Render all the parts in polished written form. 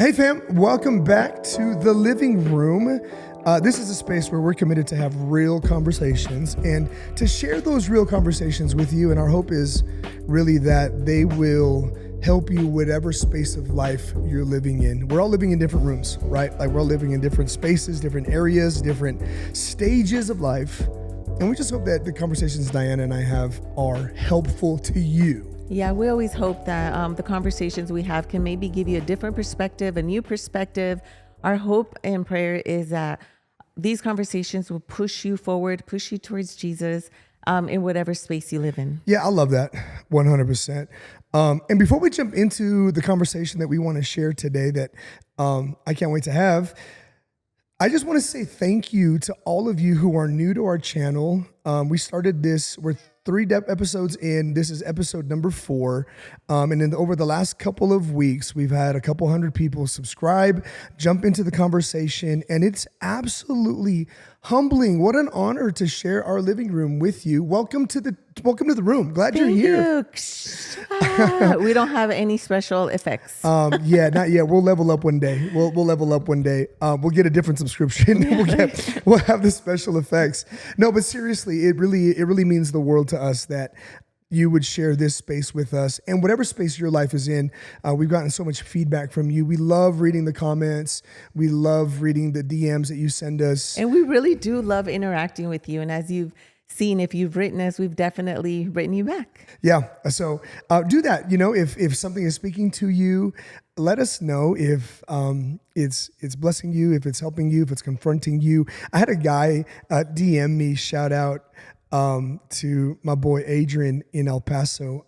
Hey fam, welcome back to the living room. This is a space where we're committed to have real conversations and to share those real conversations with you. And our hope is really that they will help you whatever space of life you're living in. We're all living in different rooms, right? Like we're all living in different spaces, different areas, different stages of life. And we just hope that the conversations Diana and I have are helpful to you. Yeah, we always hope that the conversations we have can maybe give you a different perspective, a new perspective. Our hope and prayer is that these conversations will push you forward, push you towards Jesus in whatever space you live in. Yeah, I love that, 100%. And before we jump into the conversation that we want to share today that I can't wait to have, I just want to say thank you to all of you who are new to our channel. We started this, we're 3 episodes in. This is episode number 4. And then over the last couple of weeks, we've had a couple hundred people subscribe, jump into the conversation, and it's absolutely humbling. What an honor to share our living room with you. Welcome to the room. Glad you're here. We don't have any special effects. Yeah, not yet. We'll level up one day. We'll level up one day. We'll get a different subscription. We'll have the special effects. No, but seriously, it really means the world to us that you would share this space with us, and whatever space your life is in. We've gotten so much feedback from you. We love reading the comments. We love reading the DMs that you send us. And we really do love interacting with you. And as you've seen, if you've written us, we've definitely written you back. Yeah. So do that. You know, if something is speaking to you, let us know if it's blessing you, if it's helping you, if it's confronting you. I had a guy DM me, shout out to my boy Adrian in El Paso.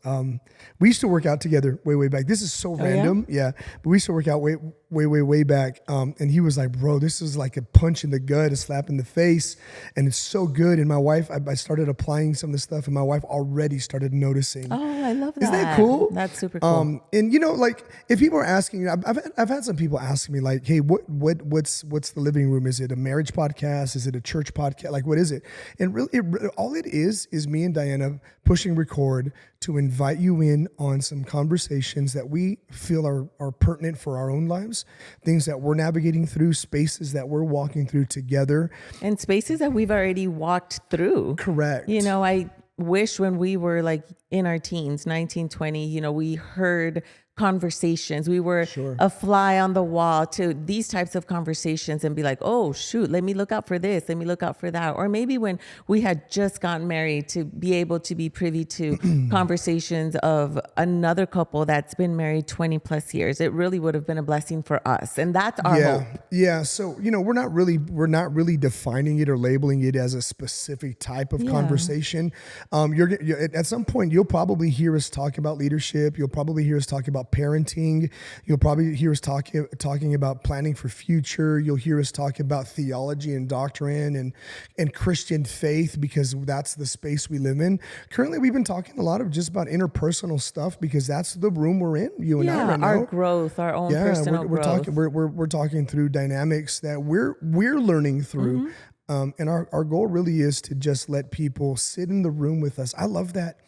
We used to work out together way back. This is so random. Yeah. But we used to work out way back. And he was like, bro, this is like a punch in the gut, a slap in the face. And it's so good. And my wife, I started applying some of the stuff and my wife already started noticing. Oh, I love that. Isn't that cool? That's super cool. And you know, like if people are asking, I've had some people ask me like, hey, what's the living room? Is it a marriage podcast? Is it a church podcast? Like, what is it? And really, all it is me and Diana pushing record to invite you in on some conversations that we feel are pertinent for our own lives, things that we're navigating through, spaces that we're walking through together. And spaces that we've already walked through. Correct. You know, I wish when we were like in our teens, 19, 20, you know, we heard conversations. We were a fly on the wall to these types of conversations and be like, oh, shoot, let me look out for this. Let me look out for that. Or maybe when we had just gotten married to be able to be privy to conversations of another couple that's been married 20 plus years. It really would have been a blessing for us. And that's our hope. Yeah. So, you know, we're not really defining it or labeling it as a specific type of conversation. You're at some point, you'll probably hear us talk about leadership. You'll probably hear us talk about parenting. You'll probably hear us talking about planning for future. You'll hear us talk about theology and doctrine and Christian faith, because that's the space we live in. Currently, we've been talking a lot of just about interpersonal stuff because that's the room we're in, you and I right now. Our growth, our own personal growth. We're talking through dynamics that we're learning through. And our goal really is to just let people sit in the room with us. I love that.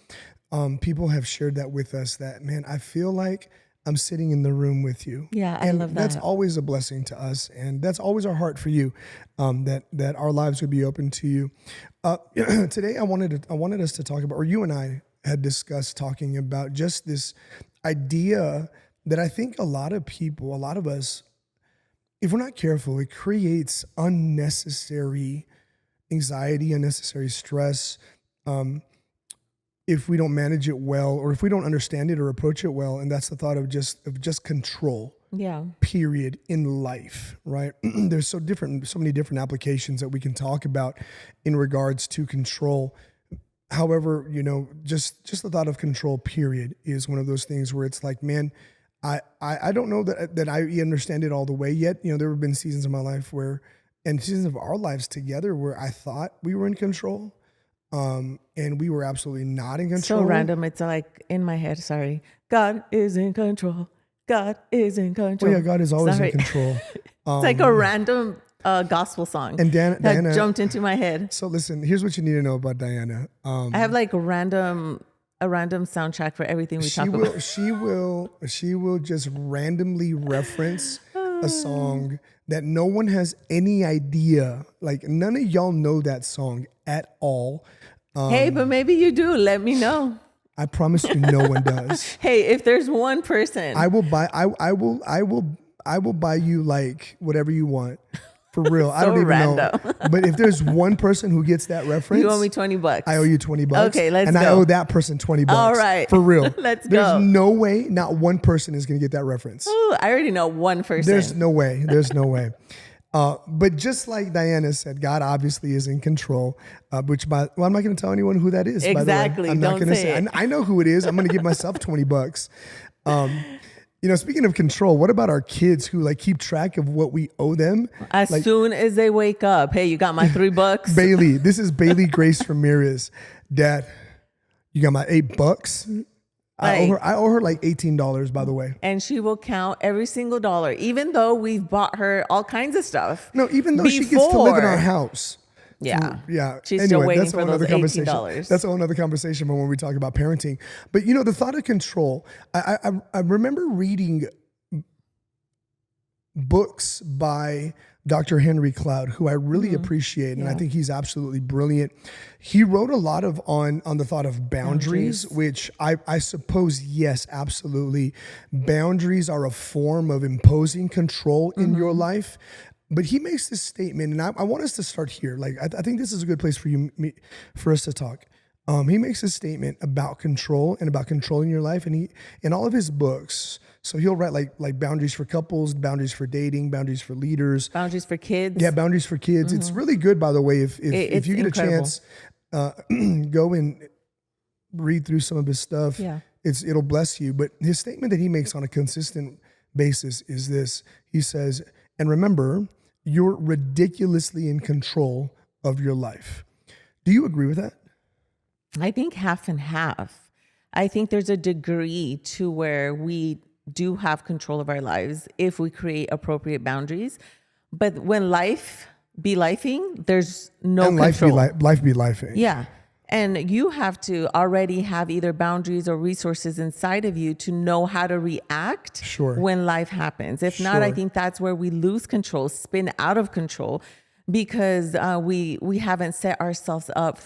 People have shared that with us, that, man, I feel like I'm sitting in the room with you. Yeah, I love that. That's always a blessing to us. And that's always our heart for you, that our lives would be open to you. Today, I wanted us to talk about, or you and I had discussed talking about just this idea that I think a lot of us, if we're not careful, it creates unnecessary anxiety, unnecessary stress, if we don't manage it well, or if we don't understand it or approach it well. And that's the thought of just control. Yeah. Period in life, right? There's so many different applications that we can talk about in regards to control. However, you know, just the thought of control, period, is one of those things where it's like, man, I don't know that I understand it all the way yet. You know, there have been seasons of my life and seasons of our lives together where I thought we were in control. And we were absolutely not in control. So random. It's like in my head, sorry. God is in control. God is in control. Oh yeah, God is always in control. It's like a random gospel song and Diana jumped into my head. So listen, here's what you need to know about Diana. I have like a random soundtrack for everything we talk about. She will just randomly reference a song that no one has any idea. Like none of y'all know that song at all. Hey, but maybe you do. Let me know. I promise you, no one does. Hey, if there's one person, I will buy. I will buy you like whatever you want. For real. I don't even random. know. But if there's one person who gets that reference, you owe me $20. I owe you $20. Okay, let's and go. I owe that person $20. All right. For real. Let's There's go. no way not one person is going to get that reference. Ooh, I already know one person. There's no way. There's no way. But just like Diana said, God obviously is in control, I'm not going to tell anyone who that is. Exactly. By the way. I'm not Don't going to say it. I know who it is. I'm going to give myself $20. Speaking of control, what about our kids who like keep track of what we owe them? As soon as they wake up, hey, you got my $3? Bailey, this is Bailey Grace Ramirez. Dad, you got my $8? I owe her like $18, by the way. And she will count every single dollar, even though we've bought her all kinds of stuff. No, even though she gets to live in our house. Yeah. Yeah. She's still waiting for those $18. That's a whole other conversation when we talk about parenting. But the thought of control, I remember reading books by Dr. Henry Cloud, who I really appreciate, and I think he's absolutely brilliant. He wrote a lot on the thought of boundaries, which I suppose, yes, absolutely. Boundaries are a form of imposing control in your life. But he makes this statement, and I want us to start here. Like I think this is a good place for us to talk. He makes a statement about control and about controlling your life, and he in all of his books. So he'll write like boundaries for couples, boundaries for dating, boundaries for leaders, boundaries for kids. Yeah, boundaries for kids. It's really good, by the way. If you get incredible. a chance, go and read through some of his stuff. Yeah, it'll bless you. But his statement that he makes on a consistent basis is this: he says, "And remember, you're ridiculously in control of your life." Do you agree with that? I think half and half. I think there's a degree to where we do have control of our lives if we create appropriate boundaries. But when life be lifing, there's no control. Life be lifing. Yeah. And you have to already have either boundaries or resources inside of you to know how to react when life happens. If not, I think that's where we lose control, spin out of control, because we haven't set ourselves up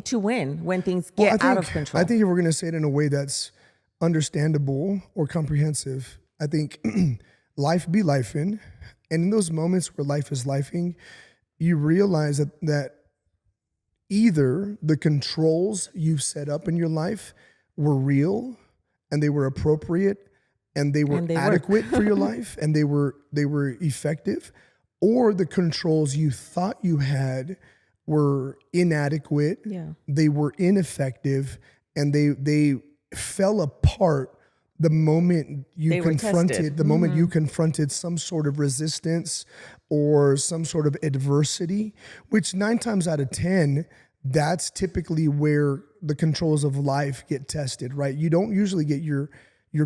to win when things get out of control. I think if we're going to say it in a way that's understandable or comprehensive, I think life be lifing. And in those moments where life is lifing, you realize that either the controls you've set up in your life were real and they were appropriate and they were adequate for your life and they were effective, or the controls you thought you had were inadequate, they were ineffective, and they fell apart the moment you confronted some sort of resistance or some sort of adversity, which 9 times out of 10, that's typically where the controls of life get tested, right? You don't usually get your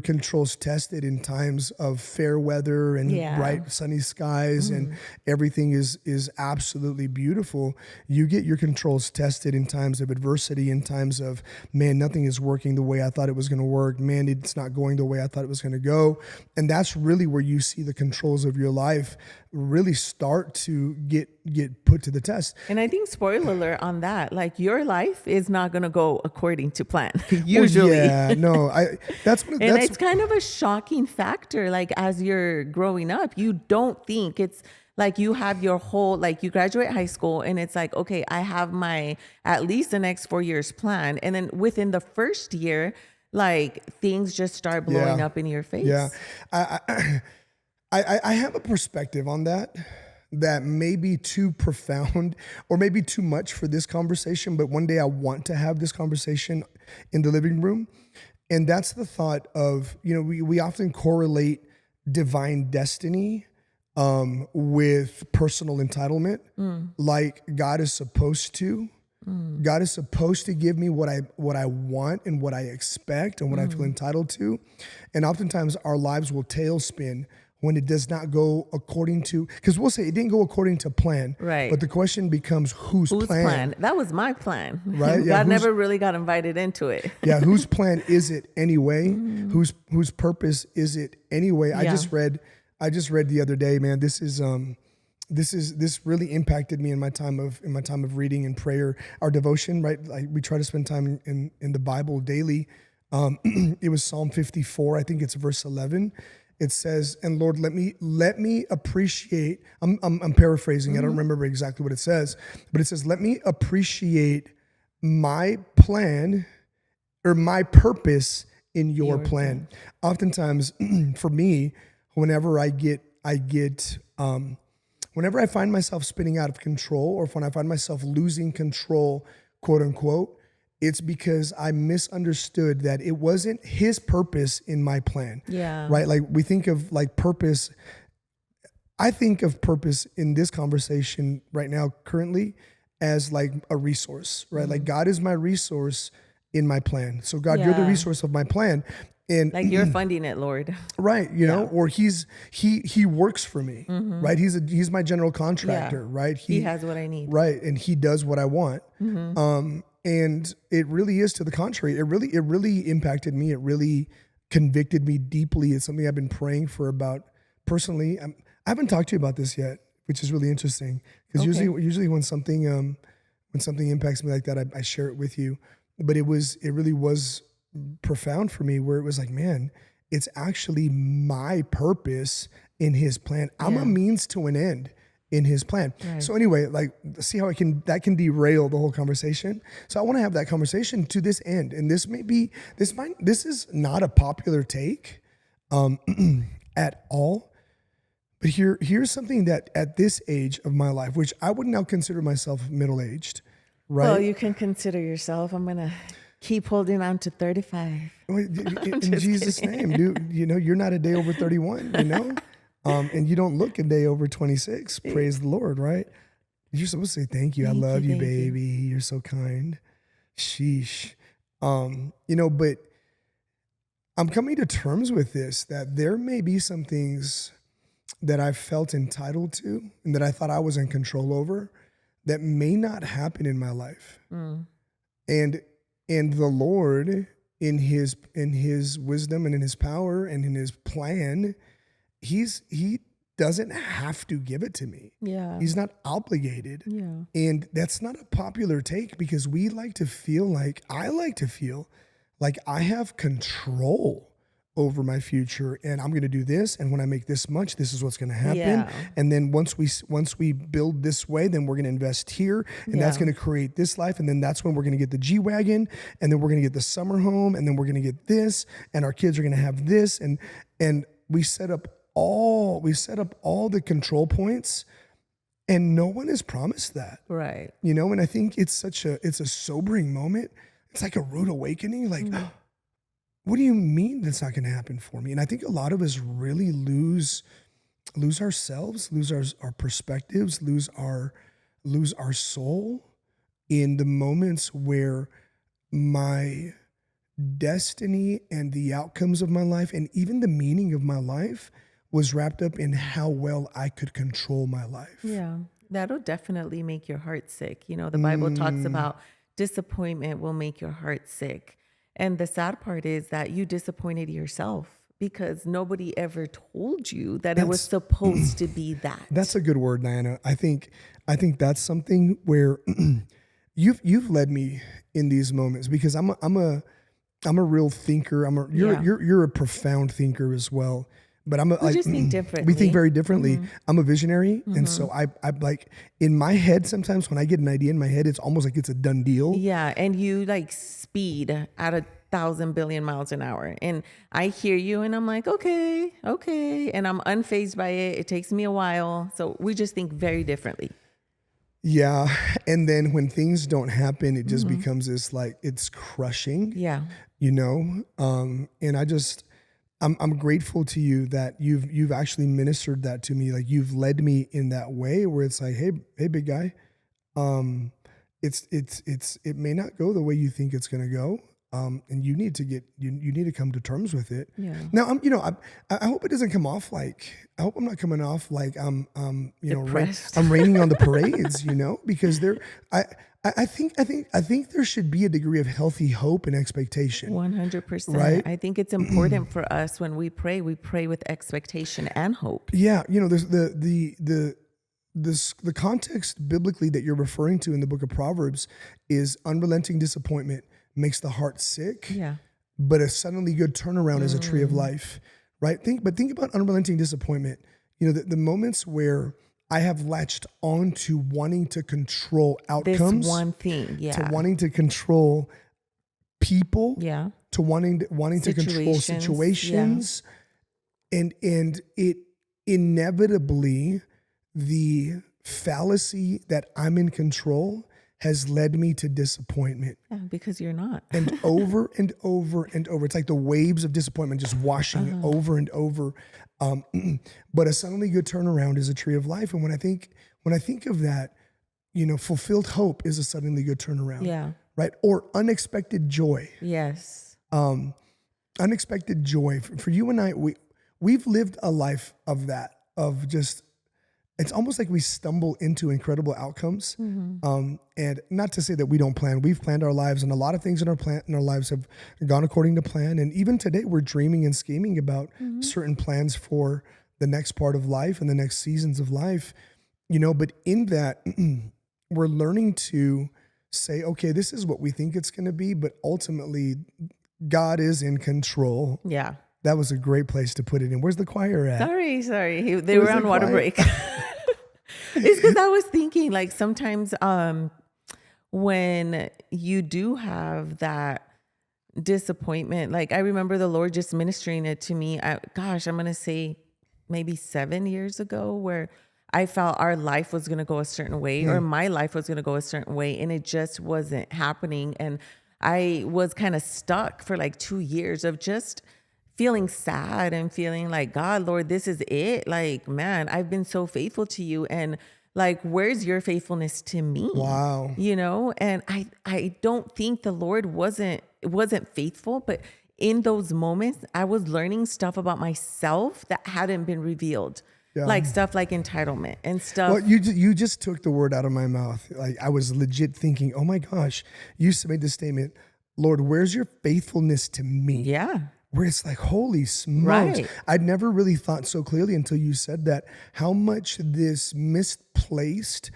controls tested in times of fair weather and bright sunny skies and everything is absolutely beautiful. You get your controls tested in times of adversity, in times of, man, nothing is working the way I thought it was going to work. Man, it's not going the way I thought it was going to go. And that's really where you see the controls of your life really start to get put to the test. And I think, spoiler alert on that, like your life is not going to go according to plan. Usually. It's kind of a shocking factor. Like as you're growing up, you don't think it's like you have your whole, like you graduate high school and it's like, okay, I have my, at least the next 4 years plan. And then within the first year, like things just start blowing up in your face. Yeah. I have a perspective on that may be too profound or maybe too much for this conversation, but one day I want to have this conversation in the living room. And that's the thought of, we often correlate divine destiny with personal entitlement, like God is supposed to. God is supposed to give me what I want and what I expect and what I feel entitled to. And oftentimes our lives will tailspin when it does not go according to, because we'll say it didn't go according to plan. Right. But the question becomes whose plan? That was my plan. Right. God never really got invited into it. Yeah. Whose plan is it anyway? Whose purpose is it anyway? I just read I just read the other day, man. This really impacted me in my time of reading and prayer, our devotion. Right, like we try to spend time in the Bible daily. It was Psalm 54. I think it's verse 11. It says, "And Lord, let me appreciate." I'm paraphrasing. I don't remember exactly what it says, but it says, "Let me appreciate my plan or my purpose in your Your plan." plan. Oftentimes, for me, whenever whenever I find myself spinning out of control, or when I find myself losing control, quote unquote, it's because I misunderstood that it wasn't his purpose in my plan. Yeah. Right? Like we think of like purpose. I think of purpose in this conversation right now, currently, as like a resource, right? Like God is my resource in my plan. So God, you're the Yeah. resource of my plan. And Like you're funding it, Lord. right, or he works for me, right? He's my general Yeah. contractor, right? He has what I need. Right, and he does what I want. And it really is to the contrary. It really impacted me. It really convicted me deeply. It's something I've been praying for about personally. I haven't talked to you about this yet, which is really interesting because Okay. usually when something impacts me like that, I share it with you. But it really was profound for me, where it was like, man, it's actually my purpose in his plan. I'm a Yeah. means to an end in his plan. Right. So anyway, like, see how that can derail the whole conversation. So I want to have that conversation to this end. And this is not a popular take at all. But here's something that at this age of my life, which I would now consider myself middle-aged, right? Well, you can consider yourself. I'm going to keep holding on to 35. In just Jesus' name, dude, you're not a day over 31, and you don't look a day over 26. Praise the Lord, right? You're supposed to say thank you. I love you, thank you. baby. You're so kind. Sheesh. But I'm coming to terms with this, that there may be some things that I felt entitled to and that I thought I was in control over that may not happen in my life. And the Lord, in his wisdom and in his power and in his plan, he doesn't have to give it to me. Yeah. He's not obligated. Yeah. And that's not a popular take, because I like to feel like I have control over my future, and I'm going to do this, and when I make this much, this is what's going to happen. Yeah. And then once we build this way, then we're going to invest here, and that's Yeah. going to create this life, and then that's when we're going to get the G-Wagon, and then we're going to get the summer home, and then we're going to get this, and our kids are going to have this, and we set up all the control points, and no one is promised that. Right. And I think it's a sobering moment. It's like a rude awakening, like, what do you mean that's not going to happen for me? And I think a lot of us really lose ourselves, lose our perspectives, lose our soul in the moments where my destiny and the outcomes of my life and even the meaning of my life was wrapped up in how well I could control my life. Yeah. That'll definitely make your heart sick. The Bible talks about disappointment will make your heart sick. And the sad part is that you disappointed yourself because nobody ever told you that it was supposed to be that. That's a good word, Diana. I think that's something where you've led me in these moments, because I'm a real thinker. You're a profound thinker as well. But We just think differently. We think very differently. I'm a visionary, and so I like, in my head, sometimes when I get an idea in my head, it's almost like it's a done deal. Yeah, and you like speed at 1,000 billion miles an hour, and I hear you, and I'm like, okay, and I'm unfazed by it. It takes me a while, so we just think very differently. Yeah, and then when things don't happen, it just becomes this, like, it's crushing. Yeah, And I'm grateful to you that you've actually ministered that to me. Like, you've led me in that way where it's like, hey, big guy, it may not go the way you think it's gonna go, and you need to you need to come to terms with it. Yeah. Now, I hope it doesn't come off like, I hope I'm not coming off like Depressed. I'm raining on the parades, because I think there should be a degree of healthy hope and expectation. 100%. Right? I think it's important for us when we pray with expectation and hope. Yeah, there's the context biblically that you're referring to in the book of Proverbs is unrelenting disappointment makes the heart sick, Yeah. but a suddenly good turnaround is a tree of life, right? Think about unrelenting disappointment. The moments where I have latched on to wanting to control outcomes, This one thing. Yeah. to wanting to control people, Yeah. to wanting to control Situations, situations, and it inevitably, the fallacy that I'm in control has led me to disappointment. Yeah, because you're not. And over and over and over. It's like the waves of disappointment just washing over and over. But a suddenly good turnaround is a tree of life. And when I think of that, fulfilled hope is a suddenly good turnaround. Yeah. Right? Or unexpected joy. Yes. Unexpected joy. For you and I, we've lived a life of that, of just, it's almost like we stumble into incredible outcomes. And not to say that we don't plan. We've planned our lives, and a lot of things in our lives have gone according to plan. And even today, we're dreaming and scheming about certain plans for the next part of life and the next seasons of life. But in that, we're learning to say, okay, this is what we think it's going to be, but ultimately, God is in control. Yeah. That was a great place to put it in. Where's the choir at? Sorry. They were Where's on the water choir? break. It's because I was thinking, like, sometimes when you do have that disappointment, like, I remember the Lord just ministering it to me. I'm going to say maybe 7 years ago, where I felt our life was going to go a certain way, or my life was going to go a certain way, and it just wasn't happening. And I was kind of stuck for like 2 years of just feeling sad and feeling like, God, Lord, this is it. Like, man, I've been so faithful to you. And like, where's your faithfulness to me? Wow. And I don't think the Lord wasn't faithful, but in those moments, I was learning stuff about myself that hadn't been revealed. Yeah. Like stuff like entitlement and stuff. Well, you just took the word out of my mouth. Like, I was legit thinking, oh my gosh, you made this statement, Lord, where's your faithfulness to me? Yeah. Where it's like, holy smokes. Right. I'd never really thought so clearly until you said that, how much this misplaced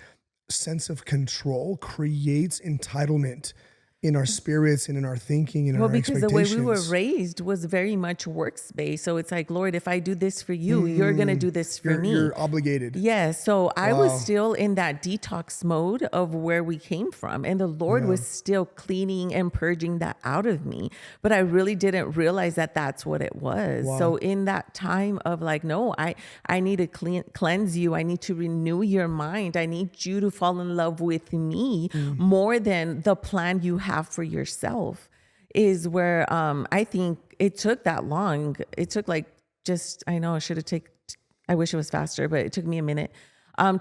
sense of control creates entitlement in our spirits and in our thinking and in Well, our because expectations. the way we were raised was very much works-based. So it's like, Lord, if I do this for you, you're going to do this for me. You're obligated. Yeah. So I was still in that detox mode of where we came from. And the Lord was still cleaning and purging that out of me. But I really didn't realize that that's what it was. Wow. So in that time of like, no, I need to cleanse you. I need to renew your mind. I need you to fall in love with me more than the plan you have for yourself, is where I think it took that long. It took like I wish it was faster, but it took me a minute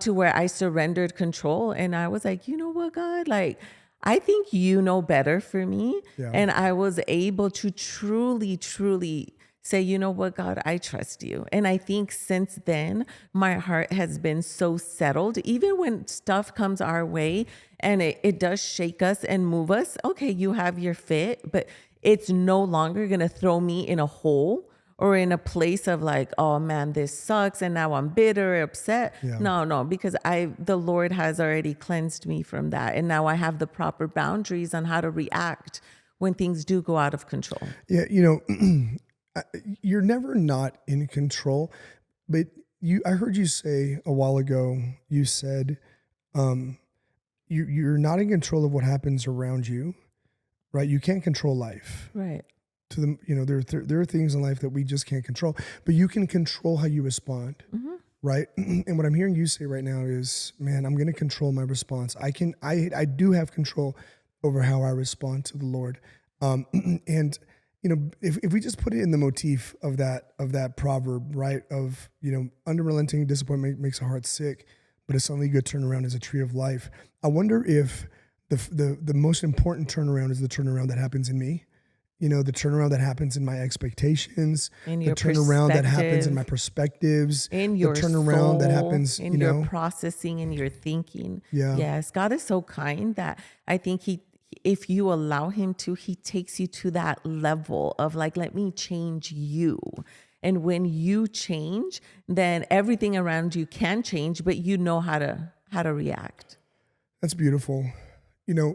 to where I surrendered control. And I was like, you know what, God, like, I think you know better for me. Yeah. And I was able to truly, truly say, you know what, God, I trust you. And I think since then, my heart has been so settled, even when stuff comes our way and it does shake us and move us. Okay, you have your fit, but it's no longer going to throw me in a hole or in a place of like, oh man, this sucks, and now I'm bitter or upset. Yeah. No, because the Lord has already cleansed me from that. And now I have the proper boundaries on how to react when things do go out of control. Yeah, you're never not in control, but I heard you say a while ago, you said, you're not in control of what happens around you, right? You can't control life. Right. There are things in life that we just can't control, but you can control how you respond, right? And what I'm hearing you say right now is, man, I'm going to control my response. I do have control over how I respond to the Lord. And if we just put it in the motif of that proverb, right? Of, unrelenting disappointment makes a heart sick, but a suddenly good turnaround is a tree of life. I wonder if the most important turnaround is the turnaround that happens in me. the turnaround that happens in my expectations, In the your turnaround that happens in my perspective, perspectives, in the your turnaround that soul, happens, in your processing, in your thinking. yeah, Yes, God is so kind that I think if you allow him to, he takes you to that level of like, let me change you. And when you change, then everything around you can change, but you know how to react. that's beautiful. You know,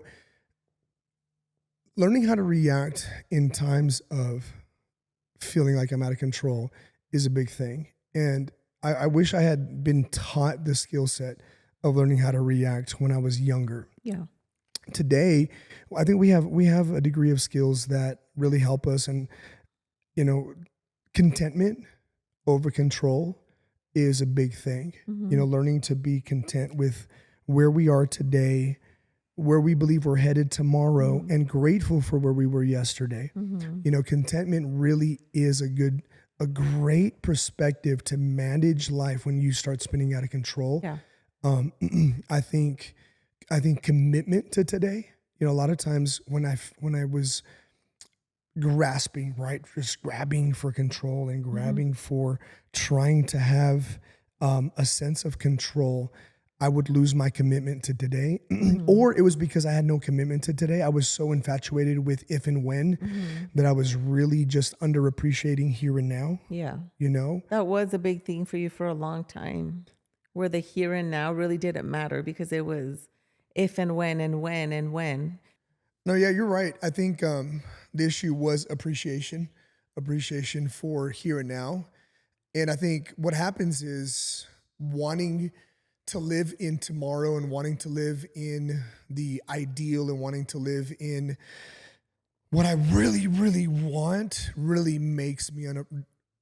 learning how to react in times of feeling like I'm out of control is a big thing. And I wish I had been taught the skill set of learning how to react when I was younger. Yeah. Today, I think we have a degree of skills that really help us, and you know, contentment over control is a big thing. Mm-hmm. Learning to be content with where we are today, where we believe we're headed tomorrow, Mm-hmm. and grateful for where we were yesterday. Mm-hmm. Contentment really is a great perspective to manage life when you start spinning out of control. Yeah. Um, I think commitment to today. A lot of times when I was grasping, right, just grabbing for control and Mm-hmm. grabbing for trying to have a sense of control, I would lose my commitment to today. Mm-hmm. Or it was because I had no commitment to today. I was so infatuated with if and when Mm-hmm. that I was really just underappreciating here and now, Yeah. you know? That was a big thing for you for a long time, where the here and now really didn't matter because it was if and when and when and when. No, yeah, you're right. I think the issue was appreciation for here and now. And I think what happens is wanting to live in tomorrow and wanting to live in the ideal and wanting to live in what I really, really want really makes me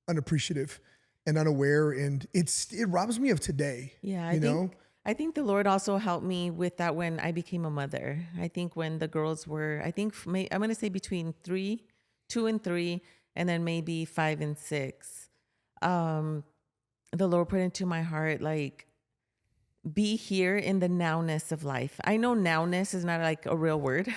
unappreciative and unaware. And it robs me of today, Yeah, you know? I think the Lord also helped me with that when I became a mother. I think when the girls were, I'm going to say between 2 and 3, and then maybe 5 and 6. Um, the Lord put into my heart, like, be here in the nowness of life. I know nowness is not like a real word,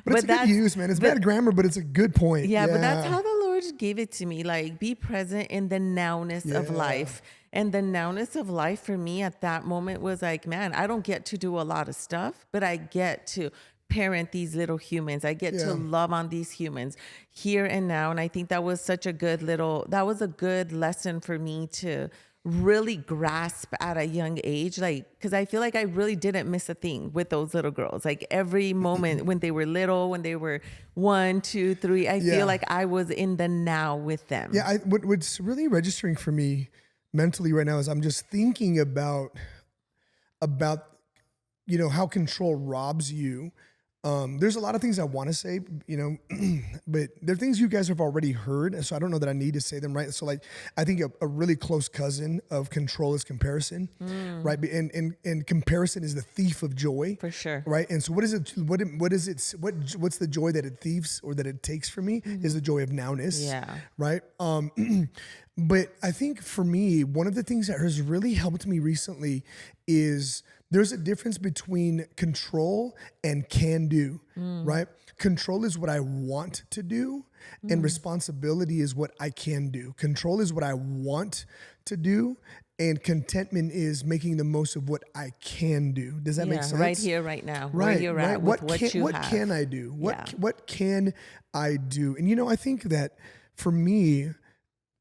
But it's a good use, man. It's bad grammar, but it's a good point. yeah, but that's Yeah. how the Lord gave it to me. Like, be present in the nowness of Yeah. life. And the nowness of life for me at that moment was like, man, I don't get to do a lot of stuff, but I get to parent these little humans. I get to Yeah. love on these humans here and now. And I think that was that was a good lesson for me to really grasp at a young age, like, because I feel like I really didn't miss a thing with those little girls. Like every moment when they were little, when they were 1, 2, 3, I feel Yeah. like I was in the now with them. Yeah. What's really registering for me mentally right now is I'm just thinking about how control robs you. There's a lot of things I want to say, but they're things you guys have already heard, and so I don't know that I need to say them, right? So, like, I think a really close cousin of control is comparison, right? And comparison is the thief of joy, For sure. right? And so, what is it? What's the joy that it thieves or that it takes from me is the joy of nowness, Yeah. right? But I think for me, one of the things that has really helped me recently is there's a difference between control and can do, right? Control is what I want to do, and responsibility is what I can do. Control is what I want to do, and contentment is making the most of what I can do. Does that make sense? Right here, right now, Right, where you're right. at with what you what have. can I do? Yeah. What can I do? And I think that for me,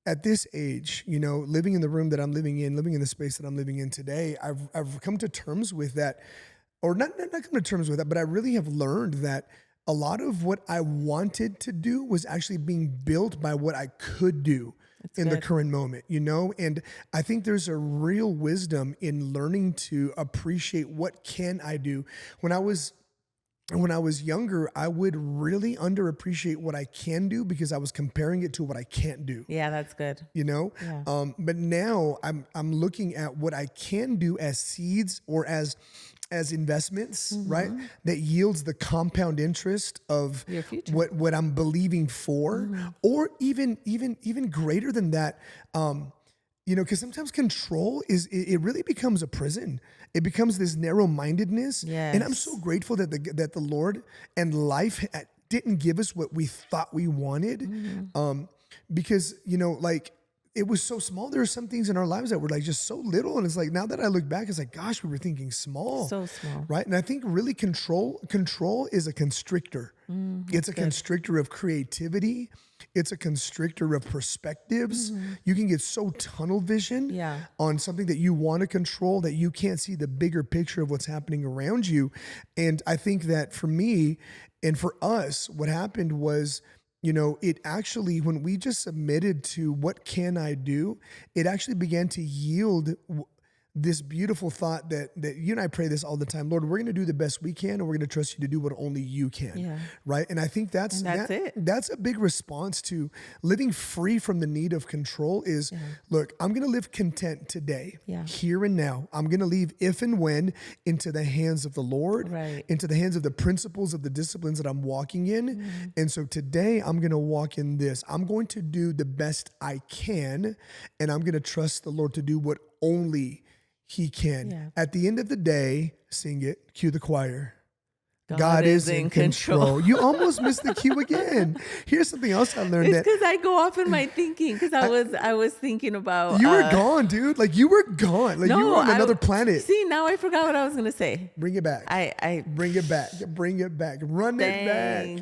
at this age, living in the room that I'm living in, living in the space that I'm living in today, I've come to terms with that, or not come to terms with that, but I really have learned that a lot of what I wanted to do was actually being built by what I could do in the good. current moment, and I think there's a real wisdom in learning to appreciate what can I do. When I was younger, I would really underappreciate what I can do because I was comparing it to what I can't do. Yeah, that's good. Yeah. But now I'm looking at what I can do as seeds or as investments, right? That yields the compound interest of Your future. what I'm believing for, or even greater than that. Because sometimes control it really becomes a prison. It becomes this narrow-mindedness, and I'm so Yes. grateful that the Lord and life didn't give us what we thought we wanted. Because, like, it was so small. There are some things in our lives that were like just so little. And it's like, now that I look back, it's like, gosh, we were thinking small. So small. Right. And I think really control is a constrictor. It's a constrictor of creativity. It's a constrictor of perspectives. You can get so tunnel vision on something that you want to control that you can't see the bigger picture of what's happening around you. And I think that for me and for us, what happened was, it actually, when we just submitted to what can I do, it actually began to yield this beautiful thought that you and I pray this all the time. Lord, we're going to do the best we can, and we're going to trust you to do what only you can. Right. And I think that's it. That's a big response to living free from the need of control is, look, I'm going to live content today, here and now. I'm going to leave if and when into the hands of the Lord, into the hands of the principles of the disciplines that I'm walking in. And so today I'm going to walk in this. I'm going to do the best I can, and I'm going to trust the Lord to do what only he can. At the end of the day, sing it, cue the choir. God is in control. You almost missed the cue again. Here's something else I learned. It's because I go off in my thinking, because I was thinking about... You were gone, dude. Like, you were gone. Like, you were on another planet. See, now I forgot what I was going to say. Bring it back. Bring it back. Bring it back. Run it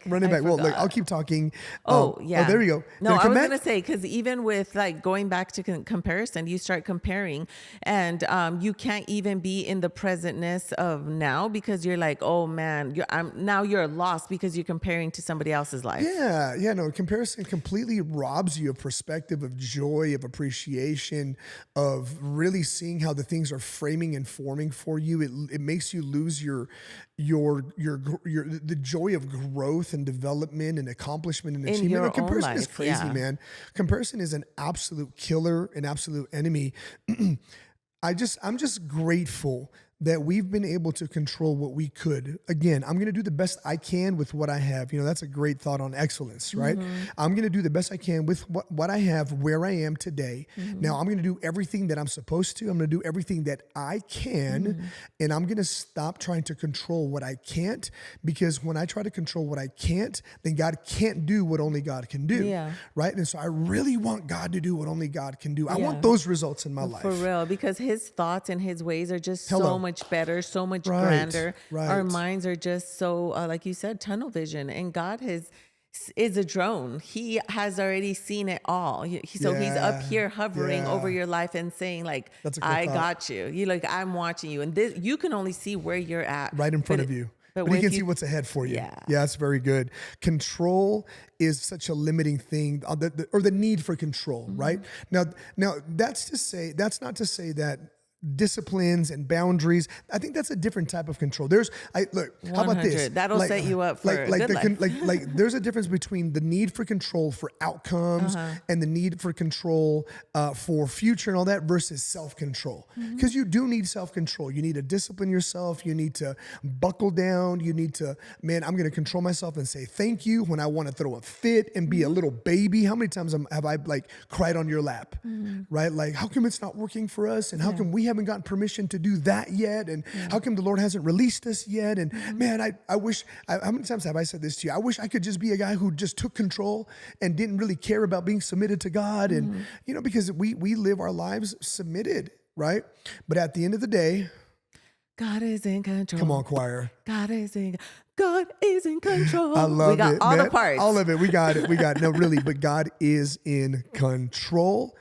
back. Well, look, I'll keep talking. Oh, there we go. No, I was going to say, because even with like going back to comparison, you start comparing, and you can't even be in the presentness of now, because you're like, oh man, now you're lost because you're comparing to somebody else's life. No, comparison completely robs you of perspective, of joy, of appreciation, of really seeing how the things are framing and forming for you. It makes you lose the joy of growth and development and accomplishment and achievement. Comparison is crazy, man. Comparison is an absolute killer, an absolute enemy. I'm just grateful that we've been able to control what we could. Again, I'm going to do the best I can with what I have. That's a great thought on excellence, right? I'm going to do the best I can with what I have, where I am today. Now, I'm going to do everything that I'm supposed to. I'm going to do everything that I can, and I'm going to stop trying to control what I can't, because when I try to control what I can't, then God can't do what only God can do, right? And so I really want God to do what only God can do. I want those results in my life. For real, because his thoughts and his ways are just so much better, so much grander. Our minds are just so, like you said, tunnel vision. And God is a drone. He has already seen it all. So he's up here hovering over your life and saying, like, I got you. You like, I'm watching you. And this, you can only see where you're at. Right in front of you. But you can see what's ahead for you. Yeah, that's very good. Control is such a limiting thing, or the need for control, right? Now that's not to say that disciplines and boundaries, I think that's a different type of control. How about this? That'll set you up for good life. There's a difference between the need for control for outcomes and the need for control for future and all that versus self-control. Because you do need self-control. You need to discipline yourself. You need to buckle down. You need to, I'm going to control myself and say thank you when I want to throw a fit and be a little baby. How many times have I cried on your lap, right? Like, how come it's not working for us? And how come we haven't gotten permission to do that yet? And how come the Lord hasn't released us yet? And I wish, how many times have I said this to you? I wish I could just be a guy who just took control and didn't really care about being submitted to God. And, because we live our lives submitted, right? But at the end of the day, God is in control. Come on, choir. God is in control. I love it. We got all the parts. All of it. We got it. No, really, but God is in control.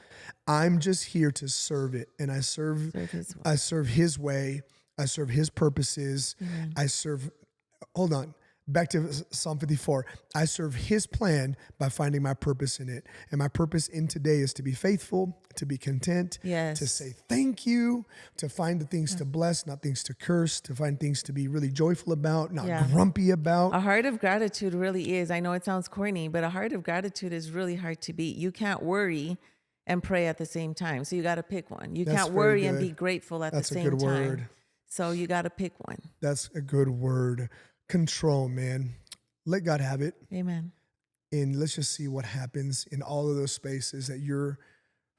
I'm just here to serve it. And I serve his way. I serve his purposes. Hold on. Back to Psalm 54. I serve his plan by finding my purpose in it. And my purpose in today is to be faithful, to be content, to say thank you, to find the things to bless, not things to curse, to find things to be really joyful about, not grumpy about. A heart of gratitude really is. I know it sounds corny, but a heart of gratitude is really hard to beat. You can't worry and pray at the same time. So you got to pick one. You can't worry and be grateful at the same time. That's a good word. So you got to pick one. That's a good word. Control, man. Let God have it. Amen. And let's just see what happens in all of those spaces that you're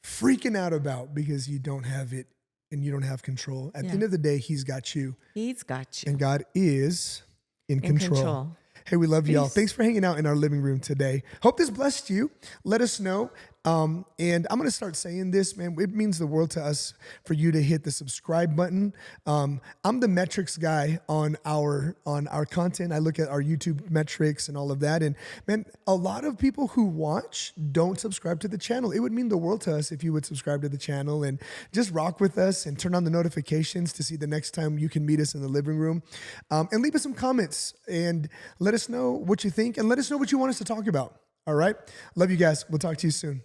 freaking out about because you don't have it and you don't have control. At the end of the day, he's got you. He's got you. And God is in control. Hey, we love y'all. Peace. Thanks for hanging out in our living room today. Hope this blessed you. Let us know. And I'm gonna start saying this, man. It means the world to us for you to hit the subscribe button. I'm the metrics guy on our content. I look at our YouTube metrics and all of that. And man, a lot of people who watch don't subscribe to the channel. It would mean the world to us if you would subscribe to the channel and just rock with us and turn on the notifications to see the next time you can meet us in the living room. And leave us some comments and let us know what you think and let us know what you want us to talk about. All right. Love you guys. We'll talk to you soon.